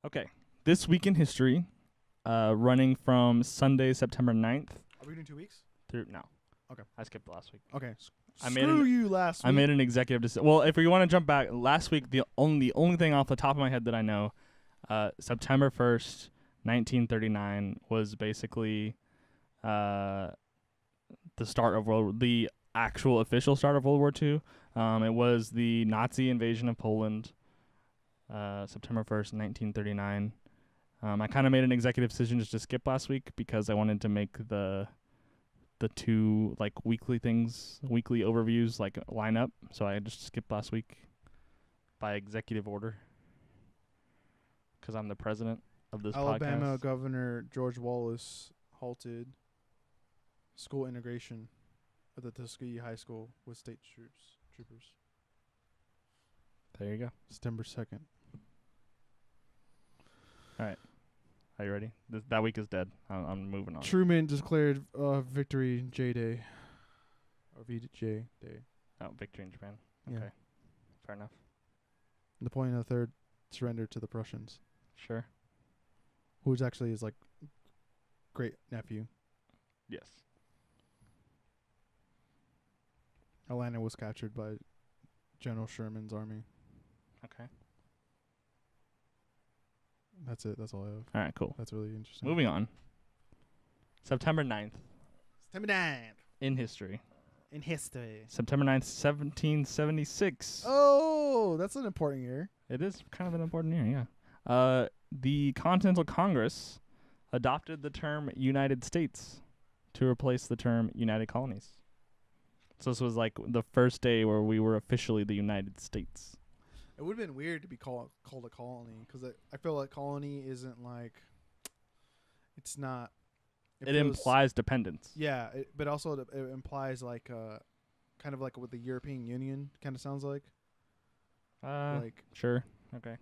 Okay. This week in history, running from Sunday, September 9th Are we doing 2 weeks? through no. Okay. I skipped last week. Okay. I made Screw you last week. I made an executive decision. Well, if we want to jump back, last week the only thing off the top of my head that I know, September 1st, 1939 was basically the start of the actual official start of World War II. It was the Nazi invasion of Poland. September 1st, 1939. I kind of made an executive decision just to skip last week because I wanted to make the two weekly overviews line up. So I just skipped last week by executive order because I'm the president of this Alabama podcast. Governor George Wallace halted school integration at the Tuskegee High School with state troopers. There you go. September 2nd. All right. Are you ready? That week is dead. I'm moving on. Truman declared victory J-Day. Or VJ Day. Oh, victory in Japan. Yeah. Okay. Fair enough. Napoleon III surrendered to the Prussians, Sure. who's actually his great nephew. Yes. Atlanta was captured by General Sherman's army. Okay. That's it. That's all I have. All right, cool. That's really interesting. Moving on. September 9th September 9th in history. in history. September 9th, 1776. Oh, that's an important year. It is kind of an important year, yeah. The Continental Congress adopted the term United States to replace the term United Colonies. So this was the first day where we were officially the United States. It would have been weird to be called a colony because I feel like colony isn't it's not. It implies dependence. Yeah, but also it implies kind of like what the European Union kind of sounds like. Sure. Okay.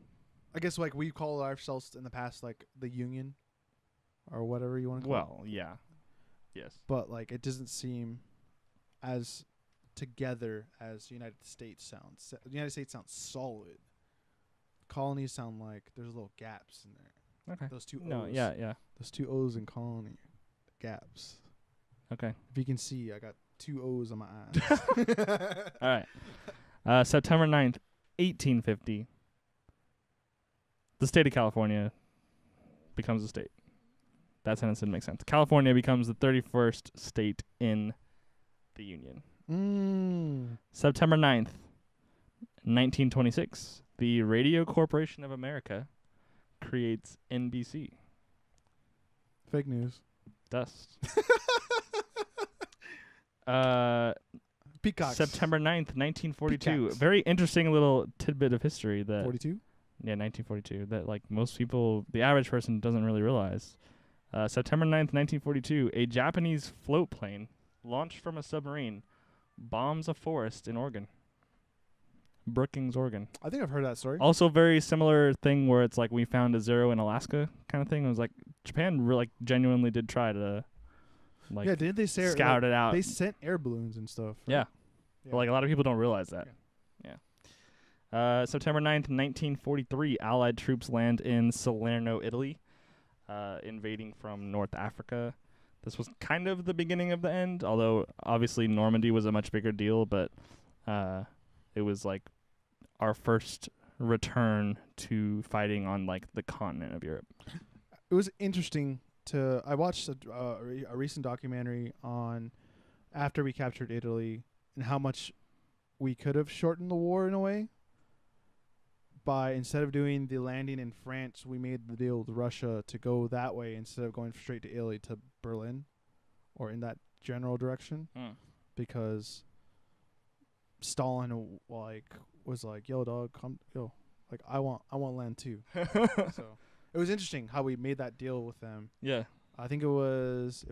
I guess we call ourselves in the past the Union, or whatever you want to call it. Well, yeah. Yes. But it doesn't seem as together as United States sounds. The United States sounds solid. Colonies sound like there's little gaps in there. Okay. Those two O's. No, yeah. Those two O's in colony. Gaps. Okay. If you can see, I got two O's on my eyes. All right. September 9th, 1850. The state of California becomes a state. That sentence didn't make sense. California becomes the 31st state in the Union. September 9th, 1926. The Radio Corporation of America creates NBC. Fake news. Dust. Peacocks. September 9th, 1942. Peacocks. Very interesting little tidbit of history that 42? Yeah, 1942. That most people, the average person, doesn't really realize. September 9th, 1942, a Japanese float plane launched from a submarine bombs a forest in Oregon. Brookings, Oregon. I think I've heard that story. Also, very similar thing where it's we found a zero in Alaska kind of thing. It was Japan genuinely did try to yeah, didn't they say scout it out? They sent air balloons and stuff. Right? Yeah. Yeah. But a lot of people don't realize that. Yeah. September 9th, 1943, Allied troops land in Salerno, Italy, invading from North Africa. This was kind of the beginning of the end, although obviously Normandy was a much bigger deal, but it was our first return to fighting on the continent of Europe. It was interesting I watched a recent documentary on after we captured Italy and how much we could have shortened the war in a way. By instead of doing the landing in France, we made the deal with Russia to go that way instead of going straight to Italy to Berlin, or in that general direction, because Stalin was yo dog, I want land too. So it was interesting how we made that deal with them. Yeah. I think it was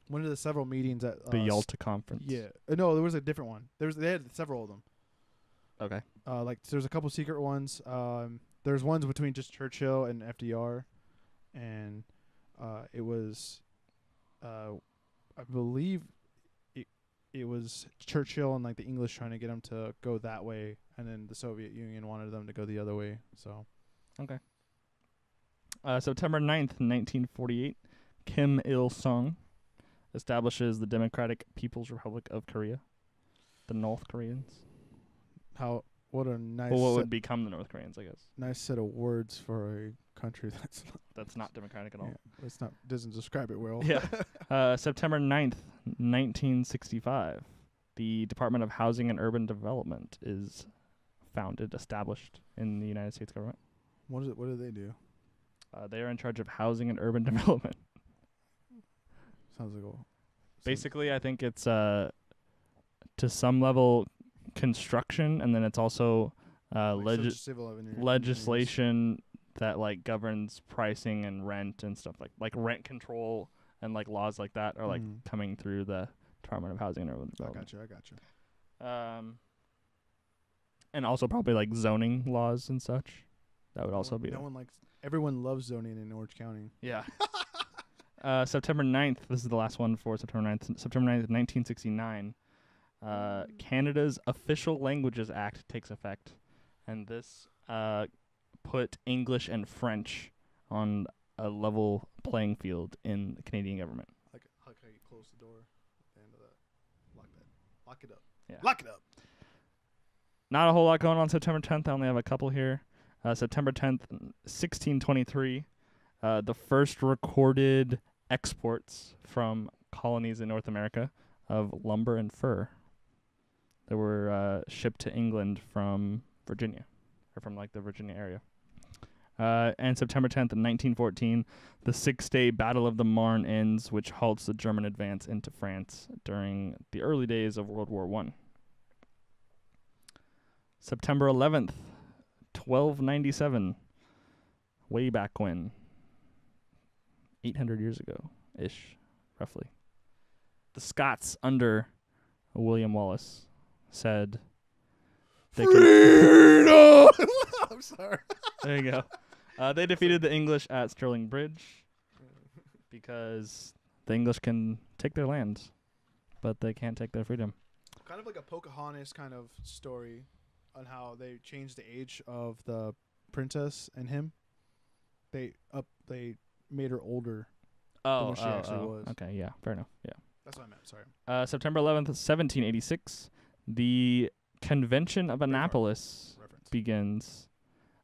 one of the several meetings at the Yalta Conference. Yeah. No, there was a different one. They had several of them. Okay. There's a couple secret ones. There's ones between just Churchill and FDR, and it was, I believe, it was Churchill and the English trying to get them to go that way, and then the Soviet Union wanted them to go the other way. So, okay, September 9th, 1948, Kim Il-sung establishes the Democratic People's Republic of Korea, the North Koreans. What a nice Well, what would become the North Koreans, I guess. nice set of words for a country That's not democratic at all. yeah, it's not doesn't describe it well. Yeah. September 9th, 1965, the Department of Housing and Urban Development is established in the United States government. What is it? What do they do? They are in charge of housing and urban development. Sounds like Basically, I think it's to some level construction, and then it's also civil legislation that like governs pricing and rent and stuff like rent control and like laws like that are like coming through the Department of Housing and Urban Development. I got you. And also probably like zoning laws and such. That would also be. Everyone loves zoning in Orange County. Yeah. September 9th, this is the last one for September 9th. September 9th, 1969, Canada's Official Languages Act takes effect. And this put English and French on a level playing field in the Canadian government. Like how you close the door at the end of that. Lock it up. Yeah. Lock it up. Not a whole lot going on September 10th. I only have a couple here. September 10th, 1623, the first recorded exports from colonies in North America of lumber and fur that were shipped to England from Virginia, or from like the Virginia area. And September 10th, 1914, the 6-day Battle of the Marne ends, which halts the German advance into France during the early days of World War I. September 11th, 1297, way back when, 800 years ago-ish, roughly. The Scots under William Wallace said they Freedom! I'm sorry. There you go. They defeated the English at Stirling Bridge because the English can take their lands, but they can't take their freedom. Kind of like a Pocahontas kind of story on how they changed the age of the princess and him. They made her older than what she actually was. Okay, yeah, fair enough. Yeah. That's what I meant, sorry. September 11th, 1786, the Convention of Annapolis begins,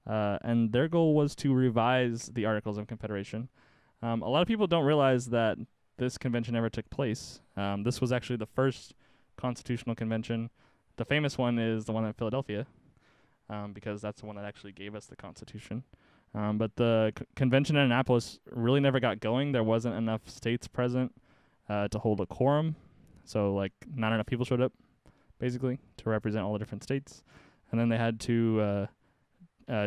and their goal was to revise the Articles of Confederation. A lot of people don't realize that this convention never took place. This was actually the first constitutional convention. The famous one is the one in Philadelphia, because that's the one that actually gave us the Constitution. But the convention in Annapolis really never got going. There wasn't enough states present to hold a quorum. So, like, not enough people showed up, basically, to represent all the different states. And then they had to,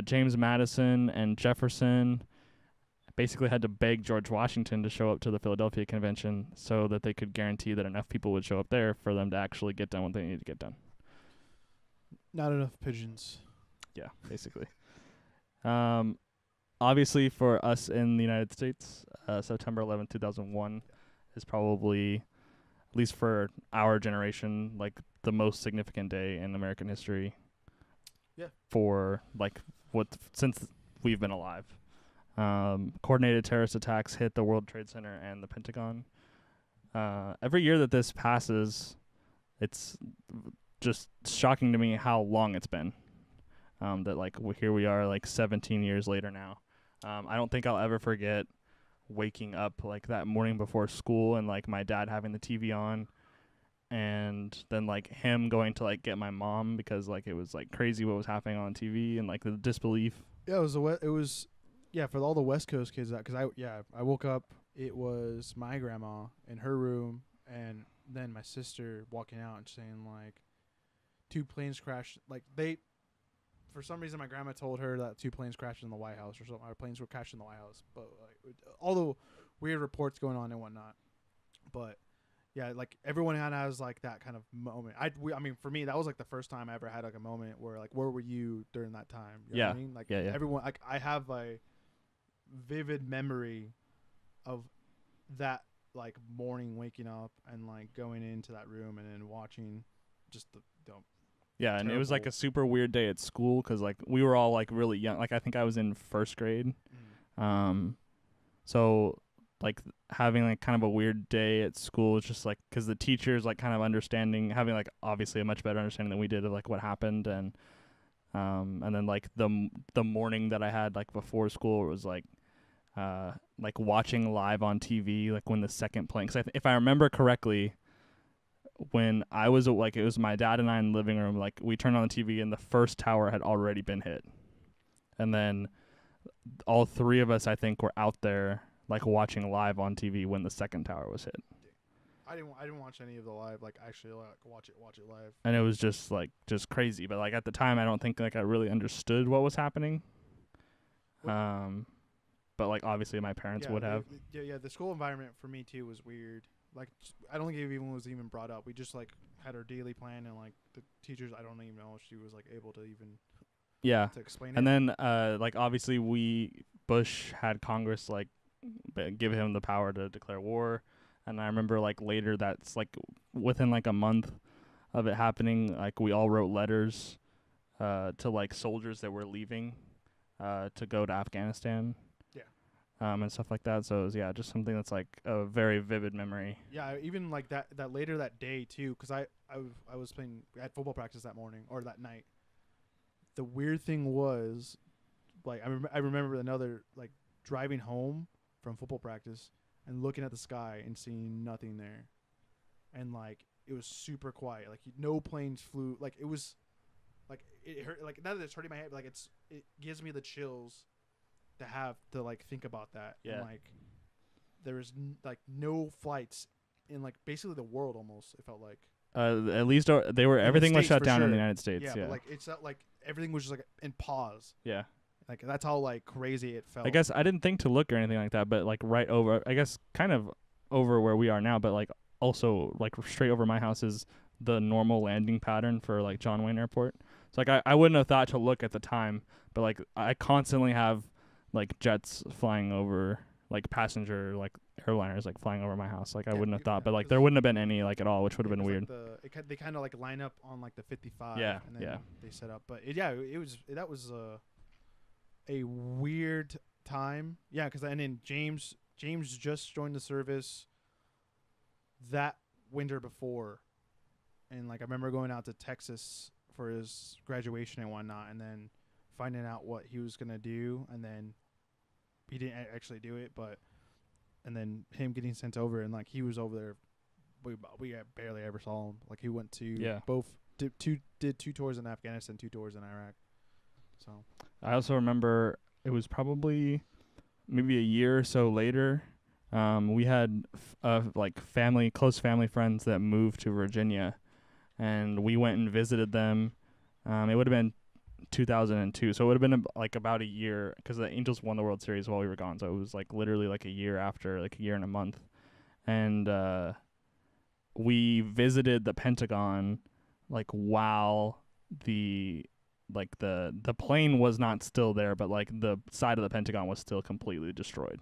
James Madison and Jefferson basically had to beg George Washington to show up to the Philadelphia Convention so that they could guarantee that enough people would show up there for them to actually get done what they needed to get done. Not enough pigeons. Yeah, basically. Obviously, for us in the United States, September 11th, 2001 is probably, at least for our generation, like the most significant day in American history. Yeah. For since we've been alive. Coordinated terrorist attacks hit the World Trade Center and the Pentagon. Every year that this passes, it's just shocking to me how long it's been. That here we are 17 years later now. I don't think I'll ever forget waking up that morning before school and my dad having the TV on, and then him going to get my mom because it was crazy what was happening on TV and the disbelief. Yeah, it was for all the West Coast kids, because I woke up, it was my grandma in her room, and then my sister walking out and saying 2 planes crashed. For some reason, my grandma told her that 2 planes crashed in the White House or something. Our planes were crashed in the White House, but all the weird reports going on and whatnot. But yeah, everyone has that kind of moment. I mean, for me, that was the first time I ever had a moment where where were you during that time? You know what I mean? Yeah. Everyone, I have a vivid memory of that morning waking up and going into that room and then watching just the yeah, and it was a super weird day at school because we were all really young. I think I was in first grade, So like having like kind of a weird day at school is just like because the teachers like kind of having like obviously a much better understanding than we did of like what happened, and then like the morning that I had like before school was like watching live on TV like when the second plane, because if I remember correctly, when I was like it was my dad and I in the living room, like we turned on the TV and the first tower had already been hit, and then all three of us I think were out there like watching live on TV when the second tower was hit. I didn't watch any of the live, like actually like watch it live. And it was just crazy, but like at the time I don't think like I really understood what was happening. But like obviously my parents would have. Yeah, the school environment for me too was weird. Like I don't think it even was even brought up. We just like had our daily plan, and like the teachers, I don't even know if she was like able to even to explain and it. then like obviously Bush had Congress like give him the power to declare war, and I remember like later that's like within like a month of it happening, like we all wrote letters to like soldiers that were leaving to go to Afghanistan. Yeah. And stuff like that. So it was, just something that's like a very vivid memory. Yeah, even like that later that day too, because I was playing at football practice that morning or that night. The weird thing was, like I remember another like driving home from football practice and looking at the sky and seeing nothing there, and like it was super quiet. Like no planes flew. Like it was, like it hurt. Like now that it's hurting my head, like it gives me the chills to have to like think about that. Yeah. And, like there was like no flights in like basically the world almost. It felt like. At least everything was shut down in the United States. Yeah, but like it's not like everything was just like in pause. Yeah. Like that's how like crazy it felt. I guess I didn't think to look or anything like that, but like right over, I guess kind of over where we are now, but like also like straight over my house is the normal landing pattern for like John Wayne Airport. So like I wouldn't have thought to look at the time, but like I constantly have like jets flying over, like passenger like airliners like flying over my house. Like I wouldn't have thought, but like there wouldn't have been any like at all, which would have been weird. Like they kind of like line up on like the 55. Yeah, and then they set up. But that was a weird time. Yeah, because and then James just joined the service that winter before, and like I remember going out to Texas for his graduation and whatnot, and then finding out what he was gonna do, and then he didn't actually do it, and then him getting sent over, and like he was over there, we barely ever saw him. Like he went to did two tours in Afghanistan, 2 tours in Iraq. So I also remember it was probably maybe a year or so later. We had like close family friends that moved to Virginia, and we went and visited them. It would have been 2002, so it would have been like about a year, because the Angels won the World Series while we were gone, so it was like literally like a year after, like a year and a month. And we visited the Pentagon like while the plane was not still there, but like the side of the Pentagon was still completely destroyed.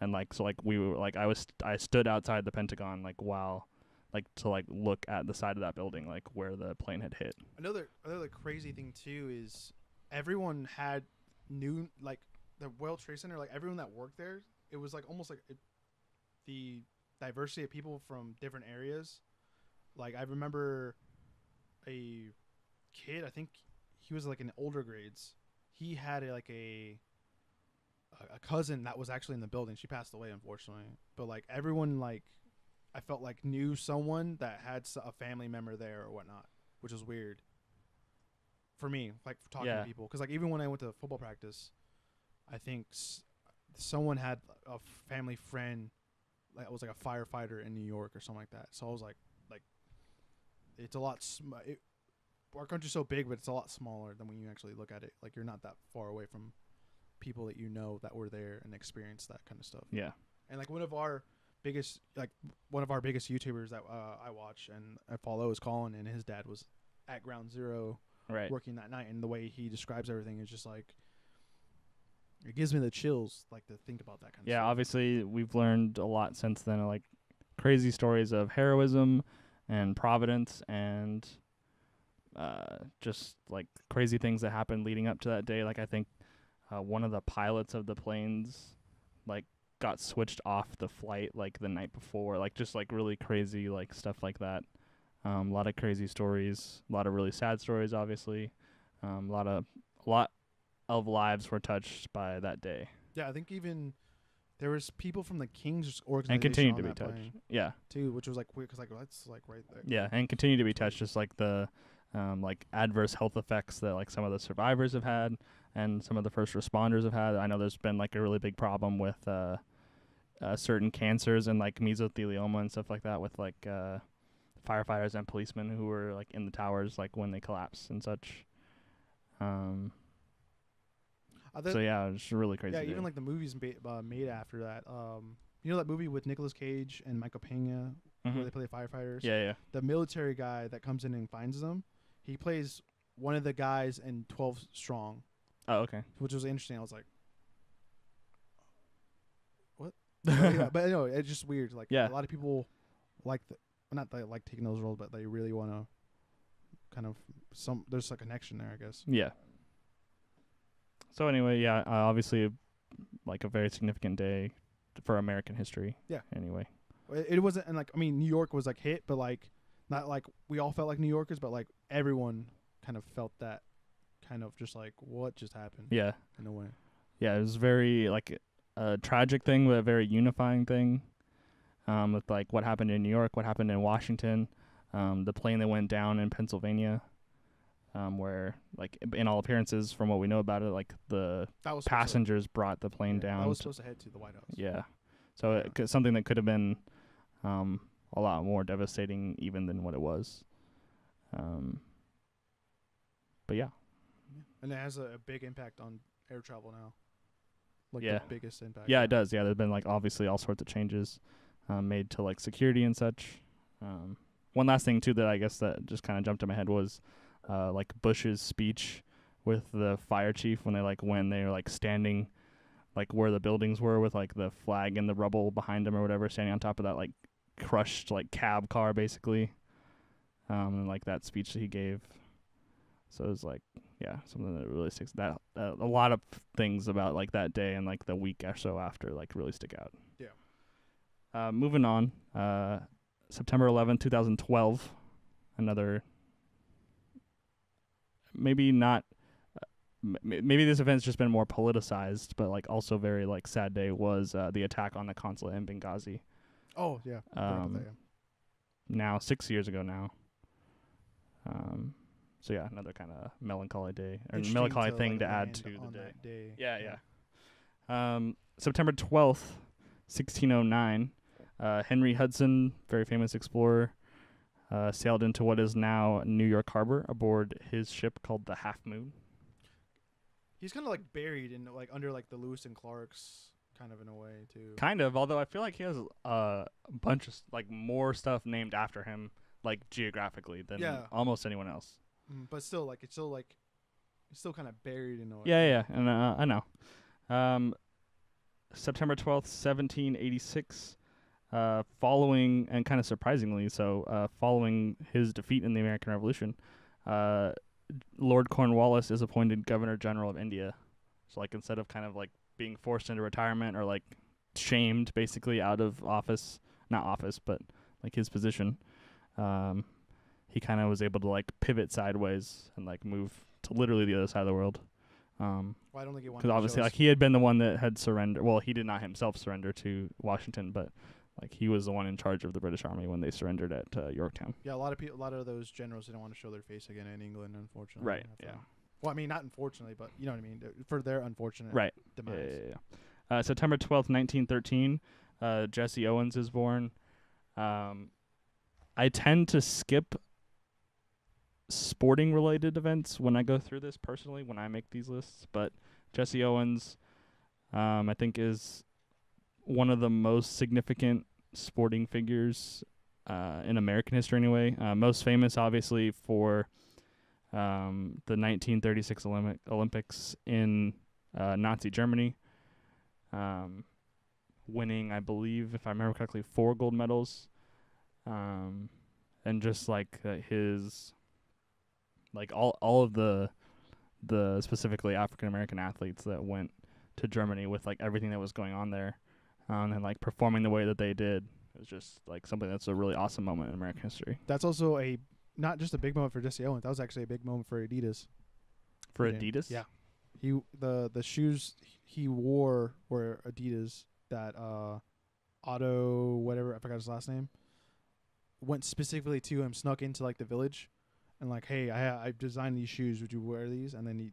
And like so like we were like I stood outside the Pentagon like while like to like look at the side of that building like where the plane had hit. Another crazy thing too is everyone had new, like the World Trade Center, like everyone that worked there, it was like almost like the diversity of people from different areas. Like I remember a kid, I think he was like in older grades. He had a cousin that was actually in the building. She passed away, unfortunately. But like everyone, like I felt like knew someone that had a family member there or whatnot, which was weird for me. Like for talking to people, because like even when I went to football practice, I think someone had a family friend, like it was like a firefighter in New York or something like that. So I was like it's a lot. Our country's so big, but it's a lot smaller than when you actually look at it. Like you're not that far away from people that you know that were there and experienced that kind of stuff. Yeah. And like one of our biggest YouTubers that I watch and I follow is Colin, and his dad was at Ground Zero working that night, and the way he describes everything is just like it gives me the chills, like to think about that kind of stuff. Yeah, obviously we've learned a lot since then, like crazy stories of heroism and providence and just like crazy things that happened leading up to that day. Like I think one of the pilots of the planes like got switched off the flight like the night before, like just like really crazy like stuff like that. A lot of crazy stories, a lot of really sad stories, obviously. A lot of lives were touched by that day. Yeah, I think even there was people from the King's organization And continue on to be that touched. plane Yeah. too, which was like weird because like that's like right there. Yeah, and continue to be touched, just like the like adverse health effects that like some of the survivors have had and some of the first responders have had. I know there's been like a really big problem with certain cancers and like mesothelioma and stuff like that with like firefighters and policemen who were like in the towers like when they collapsed and such. So yeah, it was really crazy. Yeah, day. even like the movies made after that. You know that movie with Nicolas Cage and Michael Pena where they play firefighters? Yeah. The military guy that comes in and finds them, he plays one of the guys in 12 Strong. Oh, okay. Which was interesting. I was like, what? But no, it's just weird. Like a lot of people like not that like taking those roles, but they really want to kind of there's a connection there, I guess. Yeah. So anyway, yeah, obviously like a very significant day for American history. Yeah. Anyway. It wasn't, and like I mean, New York was like hit, but like not like we all felt like New Yorkers, but like everyone kind of felt that kind of just like what just happened. Yeah. In a way. Yeah, it was very like a tragic thing, but a very unifying thing. With like what happened in New York, what happened in Washington, the plane that went down in Pennsylvania, where like in all appearances, from what we know about it, like the passengers brought the plane down. That was supposed to head to the White House. Yeah, so something that could have been a lot more devastating even than what it was. But yeah. And it has a big impact on air travel now. Like the biggest impact. Yeah, it does. Yeah, there's been like obviously all sorts of changes made to like security and such. One last thing too that I guess that just kind of jumped in my head was like Bush's speech with the fire chief when they were like standing like where the buildings were with like the flag and the rubble behind them or whatever, standing on top of that like crushed like cab car basically. And like that speech that he gave. So it was like, yeah, something that really sticks. That a lot of things about like that day and like the week or so after like really stick out. Yeah. Moving on, September 11th, 2012, another maybe not. Maybe this event's just been more politicized, but like also very like sad day was the attack on the consulate in Benghazi. Oh yeah. Now 6 years ago now. So yeah, another kind of melancholy day or melancholy thing to add to the day. Yeah. September 12th, 1609, Henry Hudson, very famous explorer, sailed into what is now New York Harbor aboard his ship called the Half Moon. He's kind of like buried in like under like the Lewis and Clark's kind of in a way too. Kind of, although I feel like he has a bunch of like more stuff named after him, like geographically than almost anyone else. But still, like it's still kind of buried in a way. Yeah, and I know. September 12th, 1786, following, and kind of surprisingly so, following his defeat in the American Revolution, Lord Cornwallis is appointed Governor General of India. So, like, instead of kind of, like, being forced into retirement or, like, shamed, basically, out of office, not office, but, like, his position, he kind of was able to, like, pivot sideways and, like, move to literally the other side of the world. Well, I don't think he wanted. Because obviously, like, he had been the one that had surrendered. Well, he did not himself surrender to Washington, but like he was the one in charge of the British Army when they surrendered at Yorktown. Yeah, a lot of those generals didn't want to show their face again in England, unfortunately. Right. Yeah. Well, I mean, not unfortunately, but you know what I mean, for their unfortunate demise. Yeah. September 12th, 1913, Jesse Owens is born. I tend to skip sporting related events when I go through this personally when I make these lists, but Jesse Owens I think is one of the most significant sporting figures in American history anyway. Most famous obviously for the 1936 Olympics in Nazi Germany, winning, I believe, if I remember correctly, 4 gold medals, and just like his, like all of the the specifically African American athletes that went to Germany with like everything that was going on there, and like performing the way that they did. It was just like something that's a really awesome moment in American history. That's also not just a big moment for Jesse Owens. That was actually a big moment for Adidas. For Adidas? Yeah. The shoes he wore were Adidas that Otto whatever, I forgot his last name, went specifically to him, snuck into like the village and like, hey, I designed these shoes, would you wear these? And then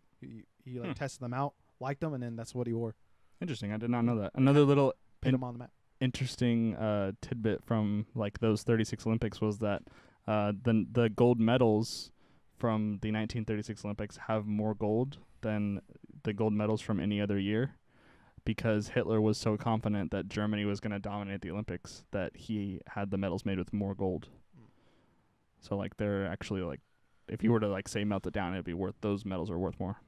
he like tested them out, liked them, and then that's what he wore. Interesting. I did not know that. Another little pin him on the map. Interesting tidbit from like those 36 Olympics was that the gold medals from the 1936 Olympics have more gold than the gold medals from any other year, because Hitler was so confident that Germany was going to dominate the Olympics that he had the medals made with more gold. So like they're actually like, if you were to like say melt it down, it'd be worth, those medals are worth more.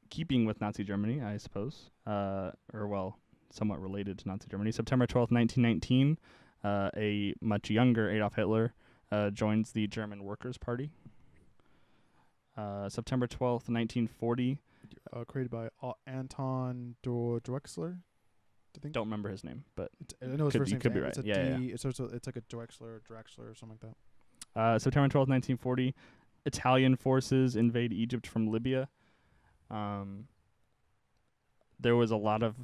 Keeping with Nazi Germany, I suppose, or well, somewhat related to Nazi Germany. September 12th, 1919, a much younger Adolf Hitler joins the German Workers' Party. September 12th, 1940. Created by Anton Drexler. Don't remember his name, but I know his first name. Could be right. It's it's like a Drexler or something like that. September 12th, 1940, Italian forces invade Egypt from Libya. There was a lot of...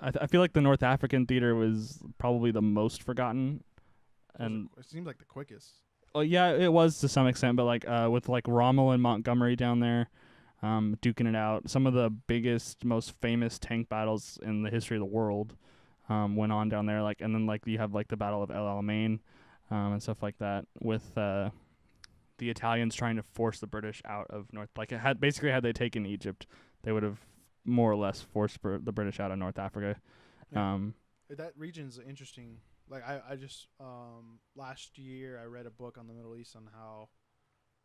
I feel like the North African theater was probably the most forgotten. And it seems like the quickest. Oh, yeah, it was to some extent, but like with like Rommel and Montgomery down there, duking it out. Some of the biggest, most famous tank battles in the history of the world went on down there. Like, and then like you have like the Battle of El Alamein and stuff like that, with the Italians trying to force the British out of North. Like, had they taken Egypt, they would have more or less forced the British out of North Africa. Yeah. That region's interesting. Like I just last year I read a book on the Middle East on how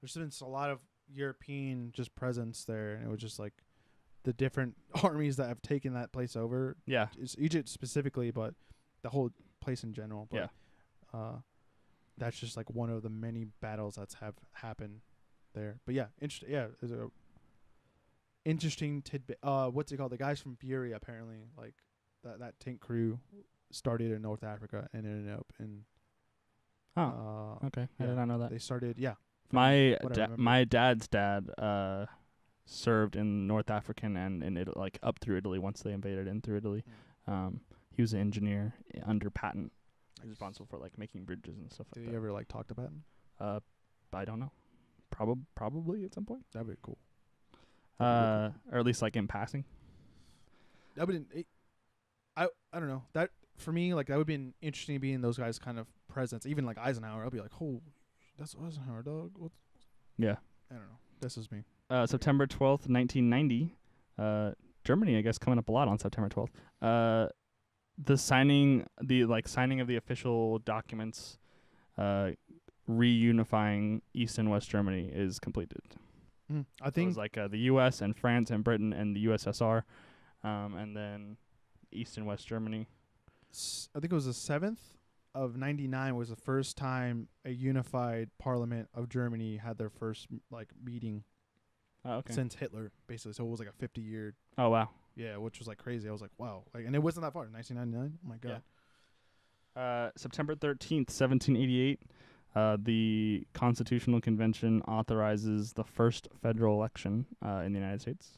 there's been a lot of European just presence there, and it was just like the different armies that have taken that place over. Yeah, it's Egypt specifically, but the whole place in general. But, yeah, that's just like one of the many battles that's have happened there. But yeah, interesting. Yeah, there's a interesting tidbit. What's it called? The guys from Fury apparently, like that tank crew started in North Africa and ended up in. Oh, okay. Yeah, I did not know that. They started, yeah. My dad's dad served in North African and in Italy, like up through Italy once they invaded in through Italy. He was an engineer under Patton. He's responsible for like making bridges and stuff like that. Did he ever like talk to Patton? I don't know. Probably at some point. That'd be cool. Or at least like in passing. That would I don't know. That for me, like that would be interesting being those guys' kind of presence. Even like Eisenhower, I'll be like, oh, that's Eisenhower, dog. Yeah. I don't know. This is me. September 12th, 1990. Germany, I guess, coming up a lot on September 12th. The signing of the official documents reunifying East and West Germany is completed. I think it was like the U.S. and France and Britain and the USSR, and then East and West Germany. I think it was the 7th of 99 was the first time a unified parliament of Germany had their first like meeting since Hitler, basically. So it was like a 50-year. Oh, wow. Yeah, which was like crazy. I was like, wow. Like, and it wasn't that far. 1999. Oh my god. Yeah. September 13th, 1788. The Constitutional Convention authorizes the first federal election in the United States.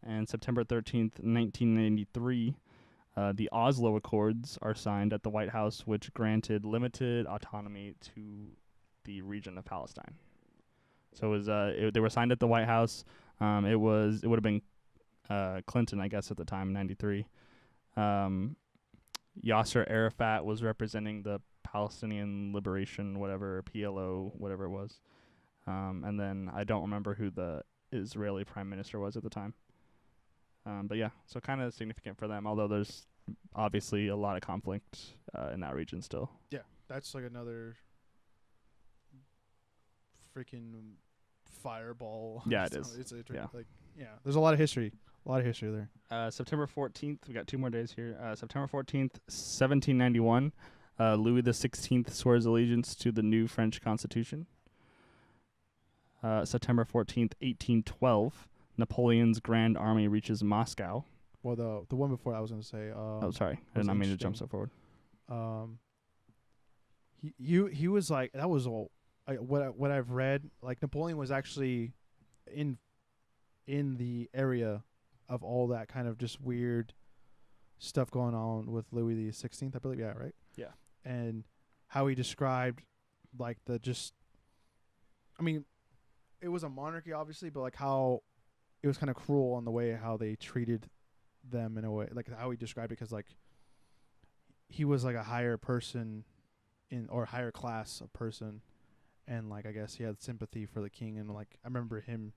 And September 13th, 1993, the Oslo Accords are signed at the White House, which granted limited autonomy to the region of Palestine. So it was they were signed at the White House. It would have been Clinton, I guess, at the time, 93. Yasser Arafat was representing the Palestinian Liberation, whatever, PLO, whatever it was. And then I don't remember who the Israeli prime minister was at the time. But yeah, so kind of significant for them, although there's obviously a lot of conflict in that region still. Yeah, that's like another freaking fireball. Yeah, it is. It's there's a lot of history. A lot of history there. September 14th, we got 2 more days here. September 14th, 1791, Louis XVI swears allegiance to the new French Constitution. September 14th, 1812, Napoleon's Grand Army reaches Moscow. Well, the one before I was going to say. Oh, sorry. I was did not mean to jump so interesting. forward. He was like, that was all. What I've read, like Napoleon was actually in the area of all that kind of just weird stuff going on with Louis the 16th, I believe. Yeah, right. Yeah. And how he described like I mean, it was a monarchy obviously, but like how it was kind of cruel on the way how they treated them in a way, like how he described it, because like he was like a higher person or higher class of person, and like I guess he had sympathy for the king, and like I remember him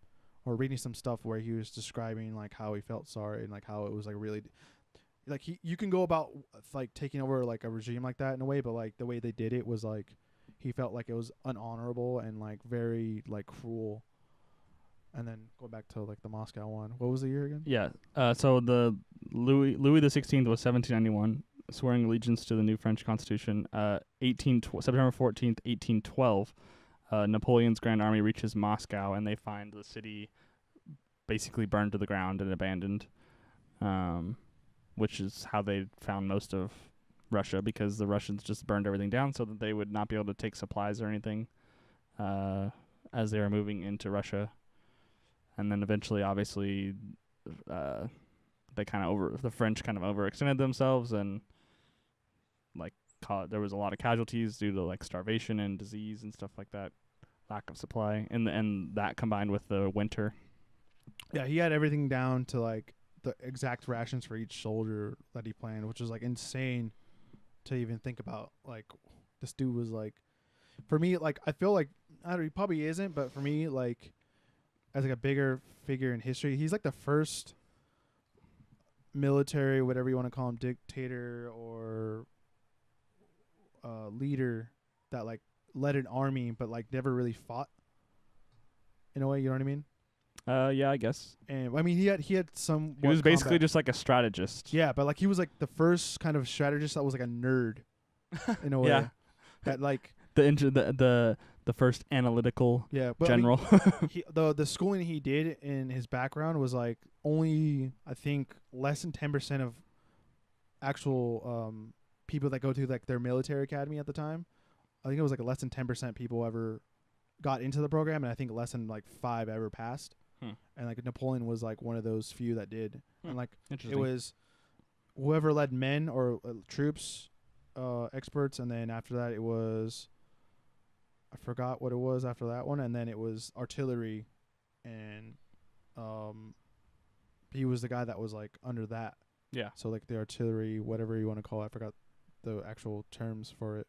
or reading some stuff where he was describing like how he felt sorry and like how it was like really like you can go about like taking over like a regime like that in a way, but like the way they did it was like he felt like it was unhonorable and like very like cruel. And then going back to like the Moscow one, what was the year again? Yeah. So the Louis the 16th was 1791, swearing allegiance to the new French Constitution. September 14th, 1812, Napoleon's Grand Army reaches Moscow, and they find the city basically burned to the ground and abandoned, which is how they found most of Russia, because the Russians just burned everything down so that they would not be able to take supplies or anything as they were moving into Russia. And then eventually, obviously, the French kind of overextended themselves, and like there was a lot of casualties due to like starvation and disease and stuff like that, lack of supply, and that combined with the winter. Yeah, he had everything down to like the exact rations for each soldier that he planned, which was like insane to even think about. Like this dude was like, for me, like I feel like I don't know, he probably isn't, but for me, like as like a bigger figure in history, he's like the first military, whatever you want to call him, dictator or leader that like led an army, but like never really fought. In a way, you know what I mean? Yeah, I guess. And I mean, he had some. He was basically just like a strategist. Yeah, but like he was like the first kind of strategist that was like a nerd, in a way. Yeah. That like the first analytical general. I mean, the schooling he did in his background was like only I think less than 10% of actual people that go to like their military academy at the time. I think it was like less than 10% people ever got into the program, and I think less than like 5 ever passed. And like Napoleon was like one of those few that did. And like it was whoever led men or troops, experts, and then after that it was I forgot what it was after that one, and then it was artillery, and he was the guy that was like under that. Yeah. So like the artillery, whatever you want to call it, I forgot the actual terms for it.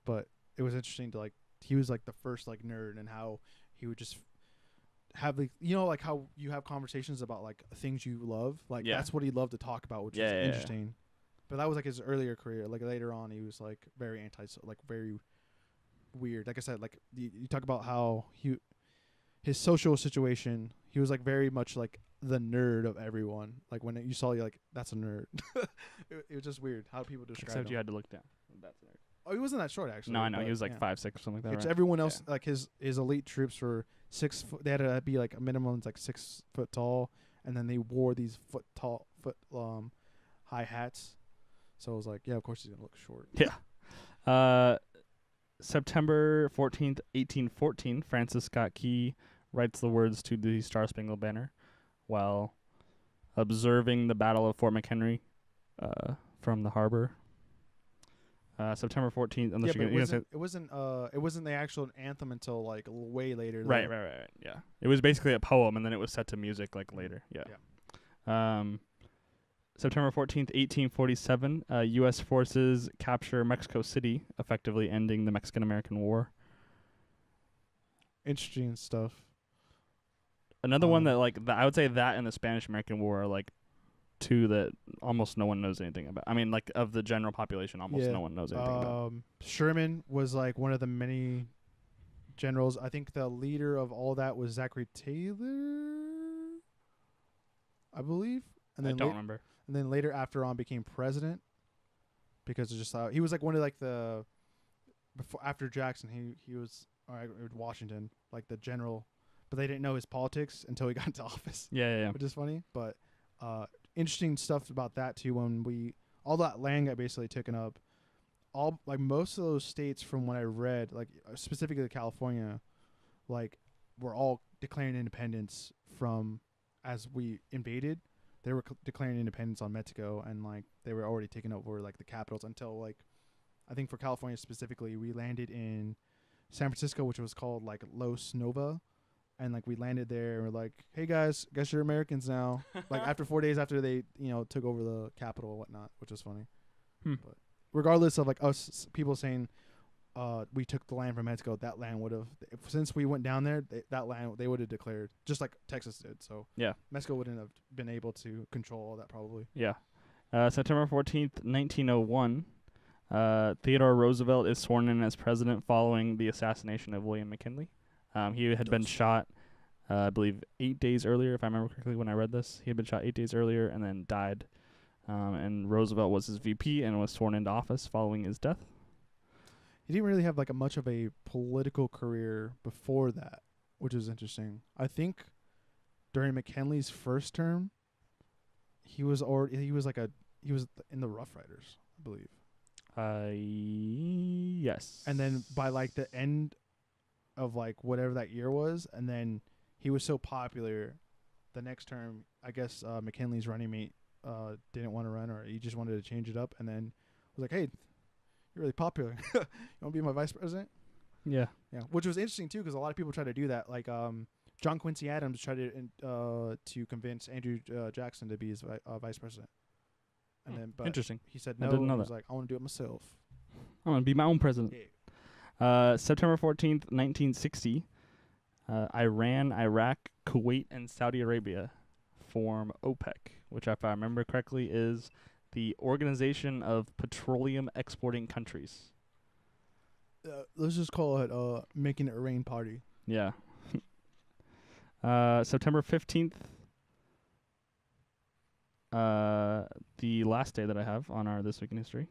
But it was interesting to like he was like the first like nerd, and how he would just have like like how you have conversations about like things you love, like that's what he loved to talk about, which is interesting. But that was like his earlier career. Like later on, he was like very very weird. Like I said, like you talk about how his social situation, he was like very much like the nerd of everyone. Like when you saw, you like, that's a nerd. It was just weird how people describe him. Except you had to look down. That's a nerd. Oh, he wasn't that short actually. No, I know he was like 5'6" or something like that. Which right? Everyone else, like his elite troops were 6 foot. They had to be like a minimum like 6 foot tall, and then they wore these high hats. So it was like, yeah, of course he's gonna look short. Yeah. September 14th, 1814, Francis Scott Key writes the words to the Star-Spangled Banner while observing the Battle of Fort McHenry from the harbor. September 14th. Yeah, but it wasn't the actual anthem until like way later. Right. Yeah, it was basically a poem, and then it was set to music like later. Yeah. September 14th, 1847, U.S. forces capture Mexico City, effectively ending the Mexican-American War. Interesting stuff. Another one that I would say that and the Spanish-American War are like two that almost no one knows anything about. I mean, like of the general population, almost no one knows anything about. Sherman was like one of the many generals. I think the leader of all that was Zachary Taylor, I believe. And then I don't remember. And then later, after on, became president because of just he was like one of like the before after Jackson. He was or Washington, like the general, but they didn't know his politics until he got into office, Yeah. which is funny. But interesting stuff about that too. When all that land got basically taken up, all like most of those states, from what I read, like specifically California, like were all declaring independence from as we invaded. They were declaring independence on Mexico, and like they were already taking over like the capitals until like I think for California specifically, we landed in San Francisco, which was called like Los Nova, and like we landed there and we're like, hey guys, guess you're Americans now. Like after 4 days after they took over the capital and whatnot, which was funny. But regardless of like us people saying we took the land from Mexico, that land would have, since we went down there, that land they would have declared just like Texas did. So Yeah. Mexico wouldn't have been able to control all that probably. Yeah. September 14th, 1901, Theodore Roosevelt is sworn in as president following the assassination of William McKinley. He had been shot, I believe, 8 days earlier, if I remember correctly when I read this. He had been shot 8 days earlier and then died. And Roosevelt was his VP and was sworn into office following his death. He didn't really have like much of a political career before that, which is interesting. I think during McKinley's first term, he was in the Rough Riders, I believe. Yes. And then by like the end of like whatever that year was, and then he was so popular, the next term, I guess McKinley's running mate didn't want to run, or he just wanted to change it up, and then was like, hey, you're really popular. You want to be my vice president? Yeah. Yeah, which was interesting too, because a lot of people try to do that. Like John Quincy Adams tried to convince Andrew Jackson to be his vice president, and then but Interesting. he said I no. didn't know He was that. like, I want to do it myself. I'm going to be my own president. Yeah. September 14th, 1960, Iran, Iraq, Kuwait, and Saudi Arabia form OPEC, which, if I remember correctly, is the Organization of Petroleum Exporting Countries. Let's just call it making it rain party. Yeah. September 15th, the last day that I have on our This Week in History.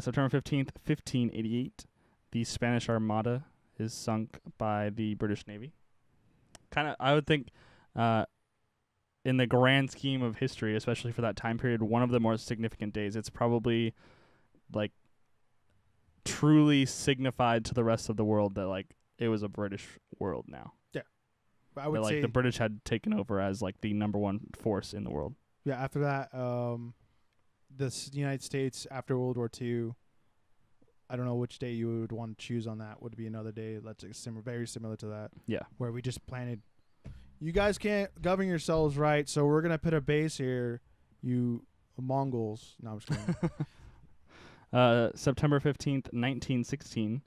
September 15th, 1588, the Spanish Armada is sunk by the British Navy. I would think, in the grand scheme of history, especially for that time period, one of the more significant days. It's probably, like, truly signified to the rest of the world that, like, it was a British world now. Yeah. I would that, like, say the British had taken over as, like, the number one force in the world. Yeah, after that, the United States, after World War II, I don't know which day you would want to choose on that. Would be another day that's very similar to that. Yeah. Where we just planted, you guys can't govern yourselves right, so we're going to put a base here, you Mongols. No, I'm just kidding. September 15th, 1916,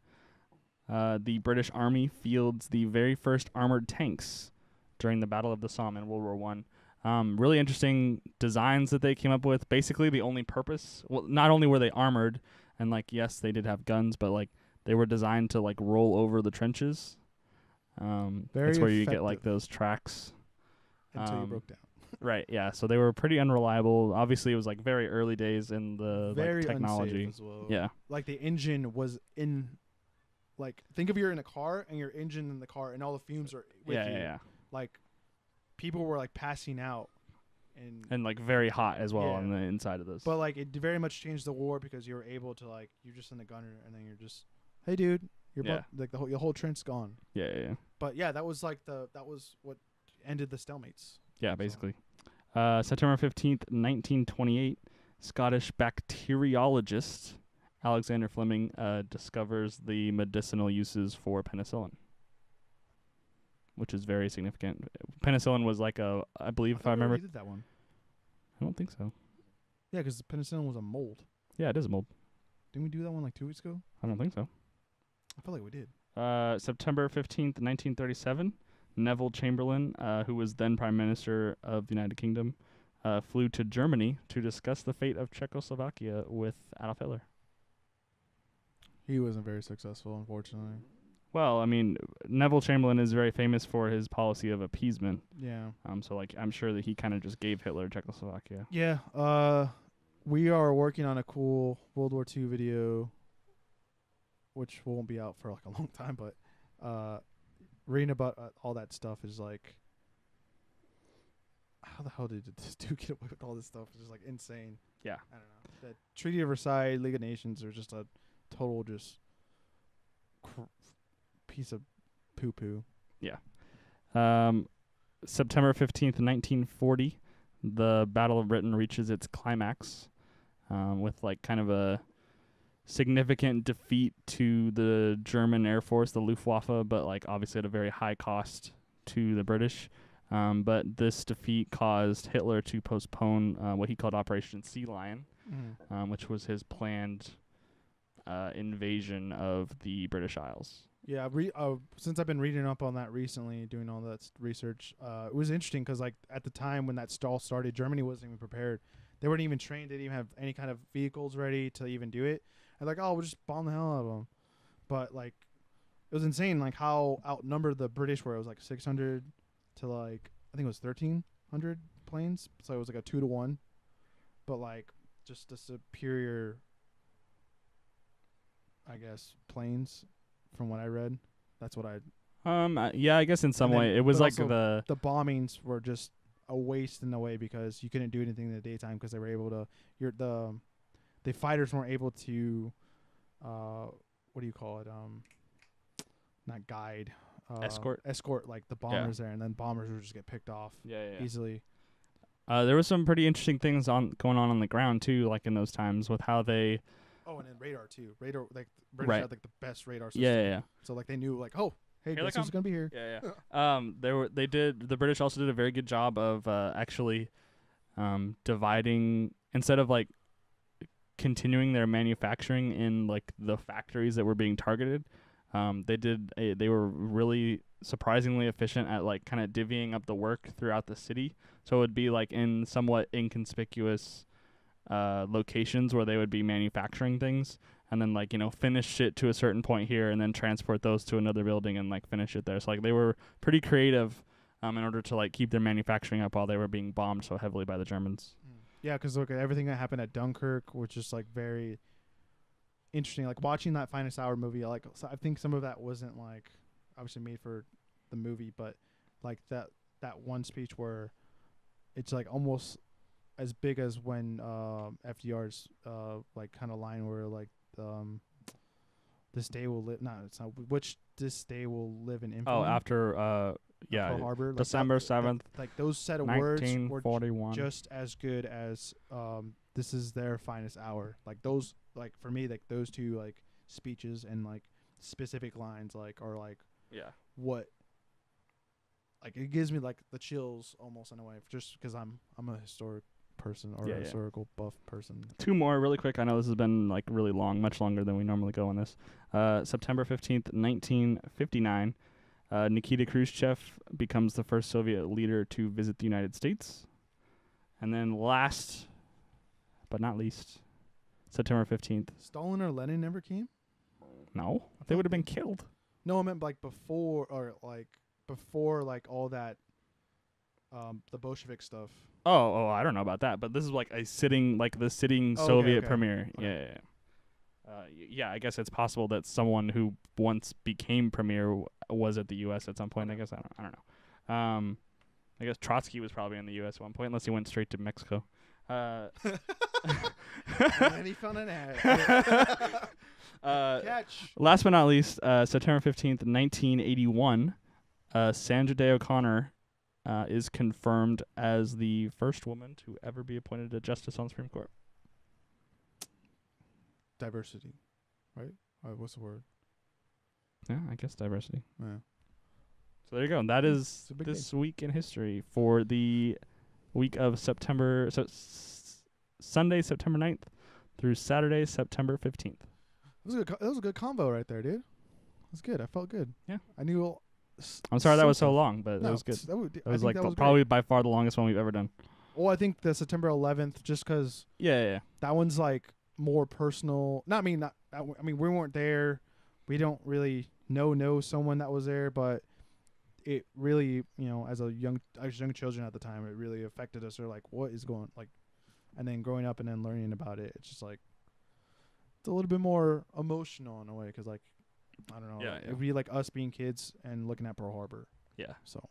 the British Army fields the very first armored tanks during the Battle of the Somme in World War One. Really interesting designs that they came up with. Basically, the only purpose, well, not only were they armored, and, like, yes, they did have guns, but, like, they were designed to, like, roll over the trenches. That's where you get, like, those tracks. Until you broke down. Right, yeah. So they were pretty unreliable. Obviously, it was, like, very early days in the Very technology. unsafe as well. Yeah. Like, the engine was in, like, think of you're in a car, and your engine in the car, and all the fumes are with you. Yeah. Like, people were, like, passing out. And, like, very hot as well Yeah. on the inside of this. But, like, it very much changed the war because you were able to, like, you're just in the gunner, and then you're just, hey, dude, like, your whole trench's gone. Yeah. But, yeah, that was, like, that was what ended the stalemates. Yeah, basically. September 15th, 1928, Scottish bacteriologist Alexander Fleming discovers the medicinal uses for penicillin, which is very significant. Penicillin was like I believe, if I remember. We did that one. I don't think so. Yeah, because penicillin was a mold. Yeah, it is a mold. Didn't we do that one like 2 weeks ago? I don't think so. I feel like we did. September 15th, 1937, Neville Chamberlain, who was then Prime Minister of the United Kingdom, flew to Germany to discuss the fate of Czechoslovakia with Adolf Hitler. He wasn't very successful, unfortunately. Well, I mean, Neville Chamberlain is very famous for his policy of appeasement. Yeah. So, like, I'm sure that he kind of just gave Hitler Czechoslovakia. Yeah. We are working on a cool World War II video, which won't be out for like a long time, but reading about all that stuff is like, how the hell did this dude get away with all this stuff? It's just like insane. Yeah. I don't know. The Treaty of Versailles, League of Nations are just a total just piece of poo poo. September 15th, 1940, the Battle of Britain reaches its climax, with like kind of a significant defeat to the German Air Force, the Luftwaffe, but like obviously at a very high cost to the British. But this defeat caused Hitler to postpone what he called Operation Sea Lion, which was his planned invasion of the British Isles. Yeah, since I've been reading up on that recently, doing all that research, it was interesting because like at the time when that stall started, Germany wasn't even prepared. They weren't even trained. They didn't even have any kind of vehicles ready to even do it. And like, oh, we'll just bomb the hell out of them. But like, it was insane, like how outnumbered the British were. It was like 600 to like, I think it was 1,300 planes. So it was like a 2-to-1. But like, just the superior, I guess, planes. From what I read, that's what I. Yeah, I guess in some way it was like the bombings were just a waste in a way because you couldn't do anything in the daytime because they were able to. The fighters weren't able to, what do you call it? Not guide. Escort like the bombers there, and then bombers would just get picked off. Easily. There was some pretty interesting things going on the ground too, like in those times with how they. Oh, and then radar too. Radar, like British had like the best radar system. Yeah. So like they knew like, oh, hey, guess who's gonna be here? Yeah. The British also did a very good job of actually dividing, instead of like continuing their manufacturing in like the factories that were being targeted. They were really surprisingly efficient at like kind of divvying up the work throughout the city. So it would be like in somewhat inconspicuous locations where they would be manufacturing things, and then like, you know, finish shit to a certain point here and then transport those to another building and like finish it there. So like they were pretty creative in order to like keep their manufacturing up while they were being bombed so heavily by the Germans. Yeah, because look at everything that happened at Dunkirk, which is like very interesting. Like watching that Finest Hour movie, I think some of that wasn't like obviously made for the movie, but like that one speech where it's like almost as big as when FDR's like kind of line where like this day will live. No, it's not. Which this day will live in infamy. Oh, after Pearl Harbor, like December 7th, like those set of words were 1941. just as good as this is their finest hour. Like those, like for me, like those two like speeches and like specific lines like are like what. Like it gives me like the chills almost in a way, just because I'm a historic person or a historical buff person. Two more really quick. I know this has been like really long, much longer than we normally go on this. September 15th, 1959, Nikita Khrushchev becomes the first Soviet leader to visit the United States. And then last but not least, September 15th. Stalin or Lenin never came? No, they would have been killed. No, I meant like before all that the Bolshevik stuff. Oh, I don't know about that, but this is like the sitting Soviet premier. Okay. Yeah, I guess it's possible that someone who once became premier was at the U.S. at some point. I guess I don't know. I guess Trotsky was probably in the U.S. at one point, unless he went straight to Mexico. And he found an ad. Catch. Last but not least, September 15th, 1981, Sandra Day O'Connor is confirmed as the first woman to ever be appointed a justice on the Supreme Court. Diversity, right? What's the word? Yeah, I guess diversity. Yeah. So there you go. That is this week in history for the week of September. So Sunday, September 9th through Saturday, September 15th. That was a good combo right there, dude. It was good. I felt good. Yeah. I knew. I'm sorry that was so long, but it was good. That was like probably by far the longest one we've ever done. Well, I think the September 11th, just because. Yeah. That one's like more personal. I mean, we weren't there. We don't really know someone that was there, but it really, as young children at the time, it really affected us. Or like, what is going like, and then growing up and then learning about it, it's just like it's a little bit more emotional in a way, because like I don't know. Yeah, yeah. It'd be like us being kids and looking at Pearl Harbor. Yeah. So